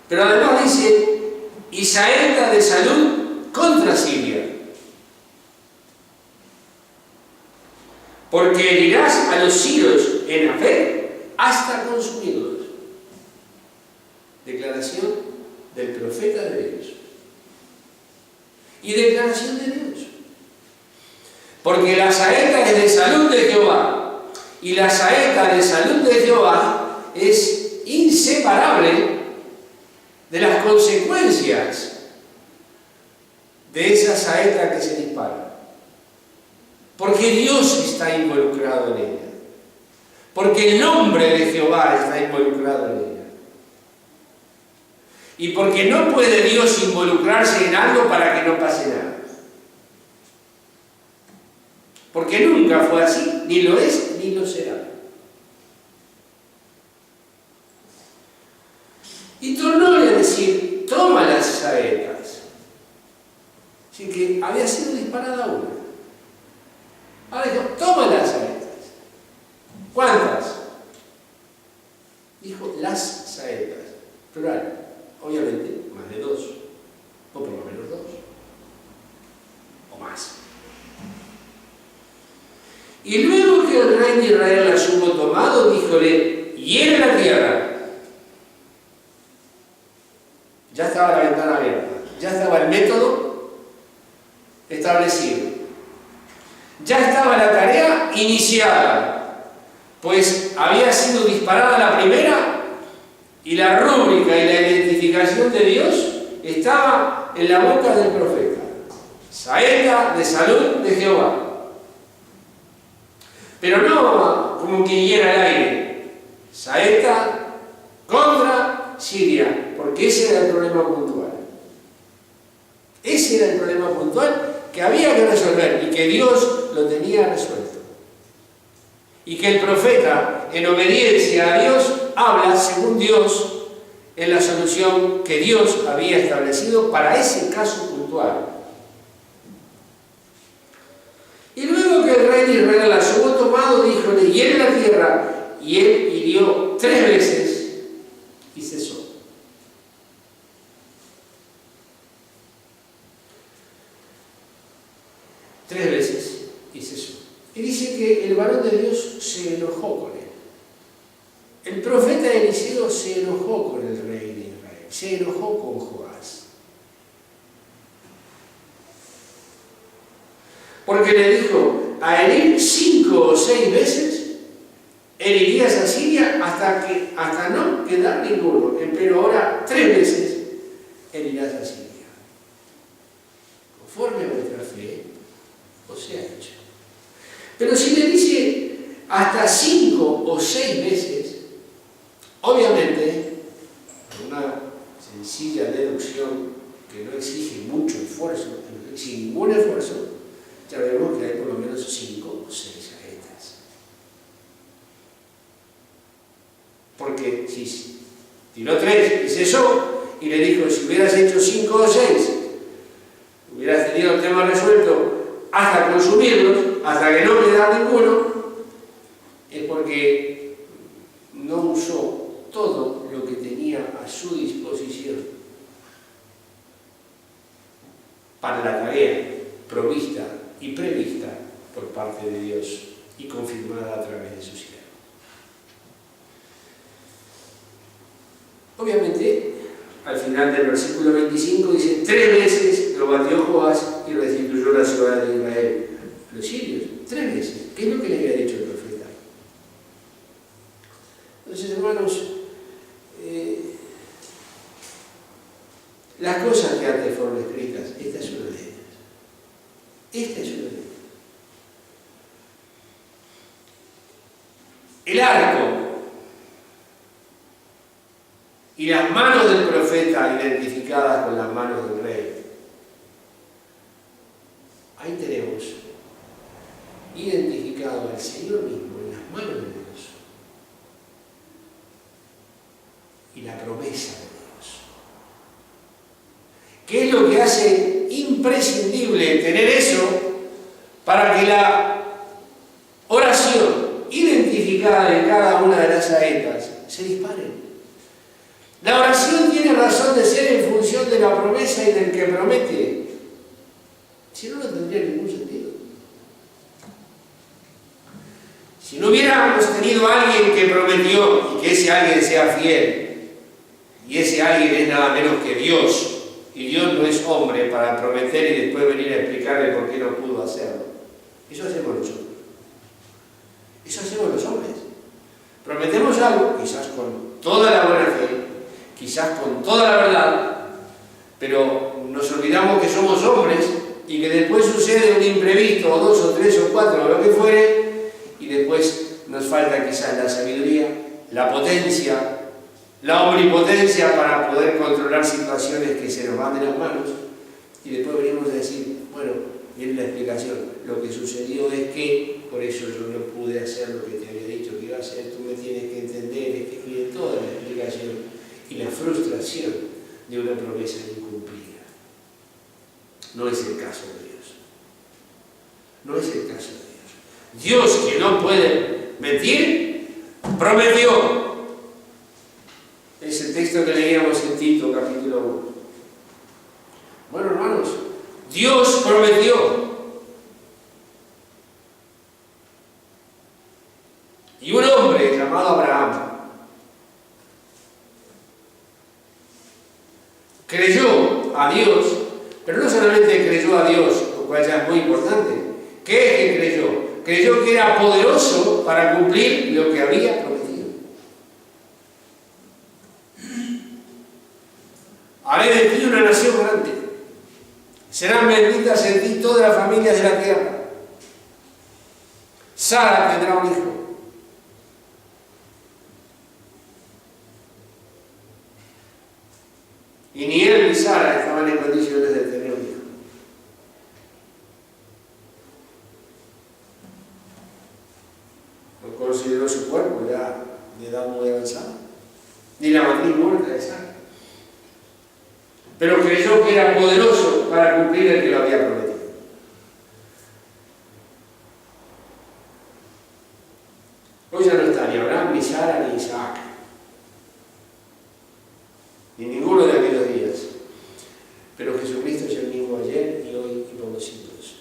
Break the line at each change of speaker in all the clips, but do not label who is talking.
Pero además dice, y saeta de salud contra Siria. Porque herirás a los sirios en Afec hasta consumirlos. Declaración del profeta de Dios. Y declaración de Dios. Porque la saeta es de salud de Jehová. Y la saeta de salud de Jehová es inseparable de las consecuencias de esa saeta que se dispara. Porque Dios está involucrado en ella. Porque el nombre de Jehová está involucrado en ella. Y porque no puede Dios involucrarse en algo para que no pase nada. Porque nunca fue así, ni lo es, ni lo será. Y tornóle a decir, toma las saetas. Así que había sido disparada una. Ahora dijo, toma las saetas. ¿Cuántas? Dijo, las saetas. Plural. Obviamente, más de dos. O por lo menos dos. O más. Y luego que el rey de Israel las hubo tomado, díjole, hiere la tierra. Ya estaba la ventana abierta. Ya estaba el método establecido. Ya estaba la tarea iniciada, pues había sido disparada la primera y la rúbrica y la identificación de Dios estaba en la boca del profeta. Saeta de salud de Jehová. Pero no como que hiera el aire. Saeta contra Siria, porque ese era el problema puntual. Ese era el problema puntual que había que resolver y que Dios lo tenía resuelto. Y que el profeta, en obediencia a Dios, habla según Dios en la solución que Dios había establecido para ese caso puntual. Y luego que el rey de Israel las hubo tomado, díjole, hiere la tierra, y él hirió 3 veces y cesó. Tres veces y cesó. Y dice que el varón de Dios se enojó con él. El profeta Eliseo se enojó con el rey de Israel, se enojó con Joás. Porque le dijo, a herir 5 o 6 veces, herirías a Siria hasta no quedar ninguno. Pero ahora 3 veces herirás a Siria. Conforme a vuestra fe, o sea hecho. Pero si le dice hasta 5 o 6 veces, obviamente, una sencilla deducción que no exige mucho esfuerzo, sin ningún esfuerzo, ya vemos que hay por lo menos 5 o 6 saetas. Porque si tiró 3 y cesó, y le dijo, si hubieras hecho 5 o 6, hubieras tenido el tema resuelto hasta consumirlos, hasta que no quedara ninguno, es porque no usó todo lo que tenía a su disposición para la tarea provista y prevista por parte de Dios y confirmada a través de su siervo. Obviamente, al final del versículo 25 dice, 3 veces lo batió Joás y restituyó la ciudad de Israel. Los sirios, 3 veces. ¿Qué es lo que le había dicho el profeta? Entonces, hermanos, las cosas que antes fueron escritas, esta es una de ellas. Esta es una de ellas. El arco y las manos del profeta identificadas con las manos del rey. Ahí tenemos identificado al Señor mismo en las manos de Dios y la promesa de Dios. ¿Qué es lo que hace imprescindible tener eso para que la oración identificada en cada una de las saetas se dispare? La oración tiene tiene razón de ser en función de la promesa y del que promete, si no, no tendría ningún sentido. Si no hubiéramos tenido a alguien que prometió y que ese alguien sea fiel, y ese alguien es nada menos que Dios, y Dios no es hombre para prometer y después venir a explicarle por qué no pudo hacerlo. Eso hacemos nosotros. Eso hacemos los hombres. Prometemos algo, quizás con toda la buena fe, quizás con toda la verdad, pero nos olvidamos que somos hombres y que después sucede un imprevisto, o 2 o 3 o 4 o lo que fuere, y después nos falta quizás la sabiduría, la potencia, la omnipotencia para poder controlar situaciones que se nos van de las manos, y después venimos a decir, bueno, viene la explicación, lo que sucedió es que, por eso yo no pude hacer lo que te había dicho que iba a hacer, tú me tienes que entender, es que viene toda la explicación y la frustración de una promesa incumplida. No es el caso de Dios. No es el caso de Dios. Dios, que no puede mentir, prometió. Es el texto que leíamos en Tito, capítulo 1. Bueno, hermanos, Dios prometió. Y un hombre llamado Abraham creyó a Dios, pero no solamente creyó a Dios, lo cual ya es muy importante. ¿Qué es que creyó? Creyó que era poderoso para cumplir lo que había prometido. Haré de ti una nación grande. Serán benditas en ti todas las familias de la tierra. Sara tendrá un hijo. Y ni él ni Sara estaban en condiciones de tener un hijo. No consideró su cuerpo ya de edad muy avanzada, ni la matriz muerta de Sara. Pero creyó que era poderoso para cumplir el que lo había prometido. Hoy ya no está ni Abraham, ni Sara, ni Isaac, ni ninguno de aquellos días. Pero Jesucristo es el mismo ayer y hoy y por los siglos.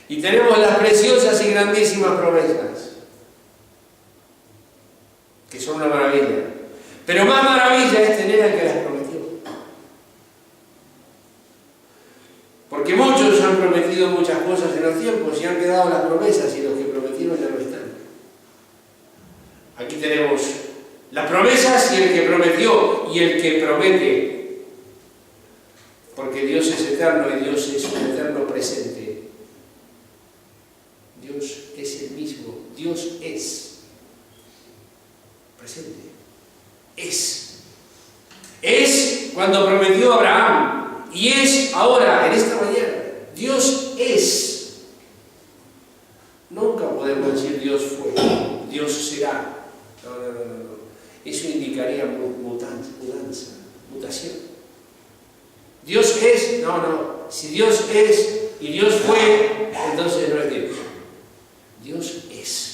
Y tenemos las preciosas y grandísimas promesas, que son una maravilla. Pero más maravilla es tener al que las prometió. Porque muchos han prometido muchas cosas en los tiempos y han quedado las promesas y los que prometieron ya no están. Aquí tenemos las promesas y el que prometió y el que promete. Porque Dios es eterno y Dios es un eterno presente. Dios es el mismo. Dios es presente. Es cuando prometió a Abraham y es ahora, en esta mañana. Dios es. Nunca podemos decir Dios fue, Dios será. No. Eso indicaría mutación. Dios es, no. Si Dios es y Dios fue, entonces no es Dios. Dios es.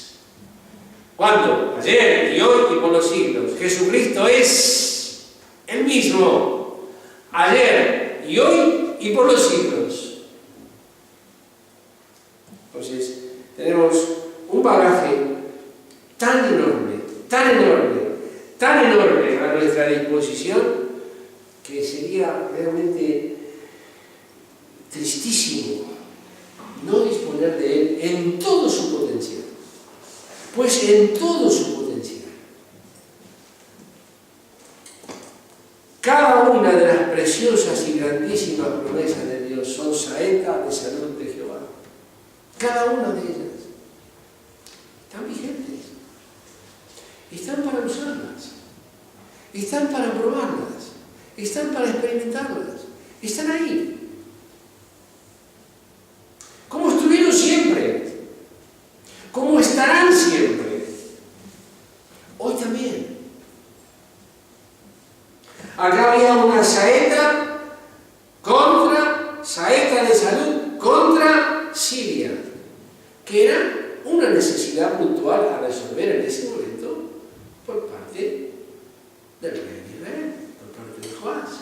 ¿Cuándo? Ayer y hoy y por los siglos. Jesucristo es el mismo. Ayer y hoy y por los siglos. Entonces, tenemos un bagaje tan enorme a nuestra disposición, que sería realmente tristísimo no disponer de él en todo su potencial. Pues en todo su potencial. Cada una de las preciosas y grandísimas promesas de Dios son saeta de salud de Jehová. Cada una de ellas están vigentes. Están para usarlas. Están para probarlas. Están para experimentarlas. Están ahí. Como estuvieron siempre. Como estarán siempre. Hoy también. Acá había una saeta de salud contra Siria, que era una necesidad puntual a resolver en ese momento por parte del rey de Israel, por parte de Joás.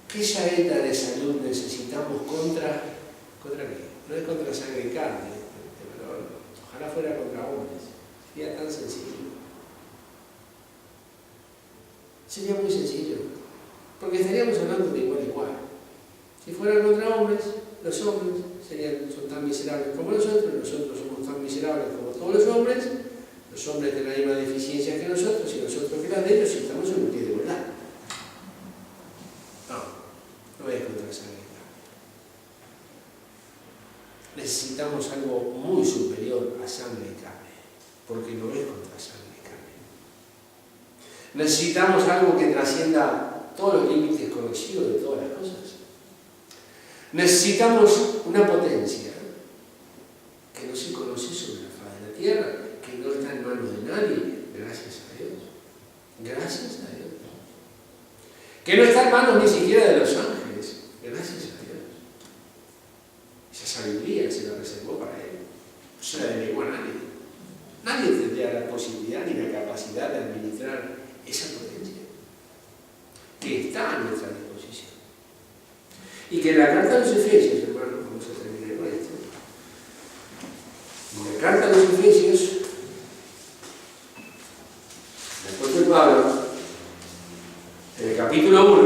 ¿Qué saeta de salud necesitamos contra qué? No es contra sangre y carne, pero ojalá fuera contra hombres. Sería tan sencillo. Sería muy sencillo, porque estaríamos hablando de igual a igual. Si fueran contra hombres, los hombres son tan miserables como nosotros somos tan miserables como todos los hombres tienen la misma deficiencia que nosotros y nosotros que las de ellos, y estamos en un pie de igualdad. No es contra sangre y carne. Necesitamos algo muy superior a sangre y carne, porque no es contra sangre y carne. Necesitamos algo que trascienda todos los límites conocidos de todas las cosas. Necesitamos una potencia que no se conoce sobre la faz de la tierra, que no está en manos de nadie, gracias a Dios. Gracias a Dios. Que no está en manos ni siquiera de los ángeles, gracias a Dios. Esa sabiduría se la reservó para Él, no se la delegó a nadie. Nadie tendría la posibilidad ni la capacidad de administrar esa potencia que está a nuestra disposición. Y que en la carta a los Efesios, hermanos, vamos a terminar con esto. En la carta a los Efesios, el apóstol Pablo, en el capítulo 1,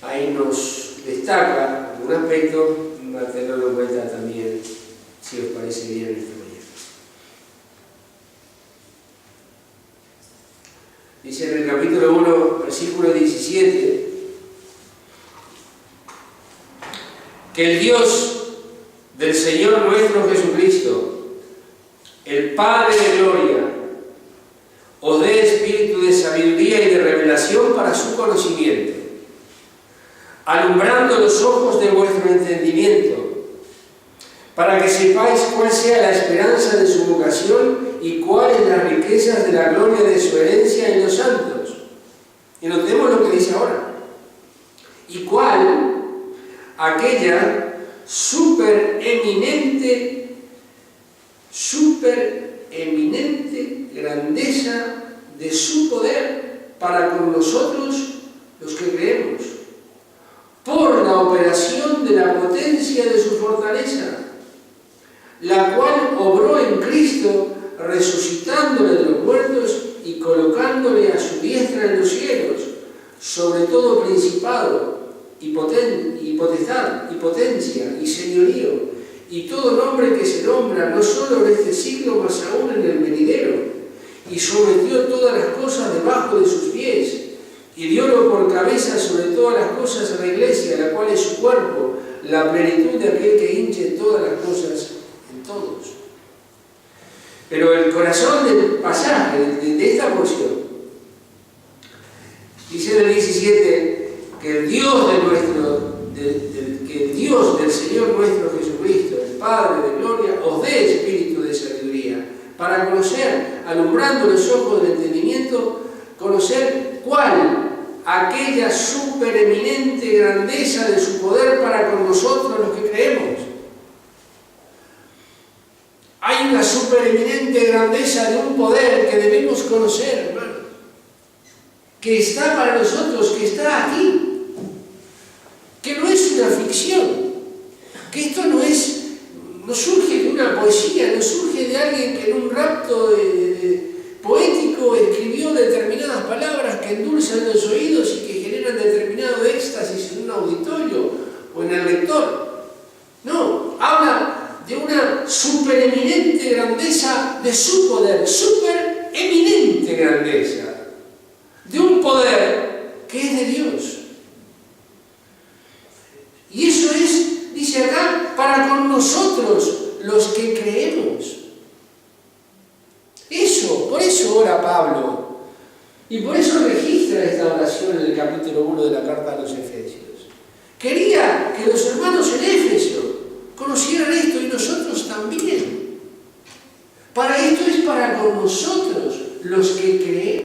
ahí nos destaca un aspecto, para tenerlo en cuenta también, si os parece bien esta mañana. Dice en el capítulo 1, versículo 17, que el Dios del Señor nuestro Jesucristo, el Padre de gloria, os dé espíritu de sabiduría y de revelación para su conocimiento, alumbrando los ojos de vuestro entendimiento, para que sepáis cuál sea la esperanza de su vocación y cuáles las riquezas de la gloria de su herencia en los santos. Y notemos lo que dice ahora. Y cuál aquella supereminente grandeza de su poder para con nosotros los que creemos, por la operación de la potencia de su fortaleza, la cual obró en Cristo, resucitándole de los muertos y colocándole a su diestra en los cielos, sobre todo principado y potestad, y potencia, y señorío, y todo nombre que se nombra, no solo en este siglo, mas aún en el venidero, y sometió todas las cosas debajo de sus pies, y diólo por cabeza sobre todas las cosas a la Iglesia, la cual es su cuerpo, la plenitud de aquel que hinche todas las cosas en todos. Pero el corazón del pasaje, de esta porción, dice en el 17, que el Dios del Señor nuestro Jesucristo, el Padre de gloria, os dé espíritu de sabiduría, para conocer, alumbrando los ojos del entendimiento, conocer cuál aquella supereminente grandeza de su poder para con nosotros los que creemos. Hay una supereminente grandeza de un poder que debemos conocer, hermano, que está para nosotros, que está aquí, que no es una ficción, que esto no surge de una poesía, no surge de alguien que en un rapto poético escribió determinadas palabras que endulzan los oídos y que generan determinado éxtasis en un auditorio o en el lector. No, habla de una supereminente grandeza de su poder, supereminente grandeza, de un poder que es de Dios. Y eso es, dice acá, para con nosotros los que creemos. Por eso ora Pablo. Y por eso registra esta oración en el capítulo 1 de la carta a los Efesios. Quería que los hermanos en Éfeso conocieran esto y nosotros también. Para esto es para con nosotros los que creemos.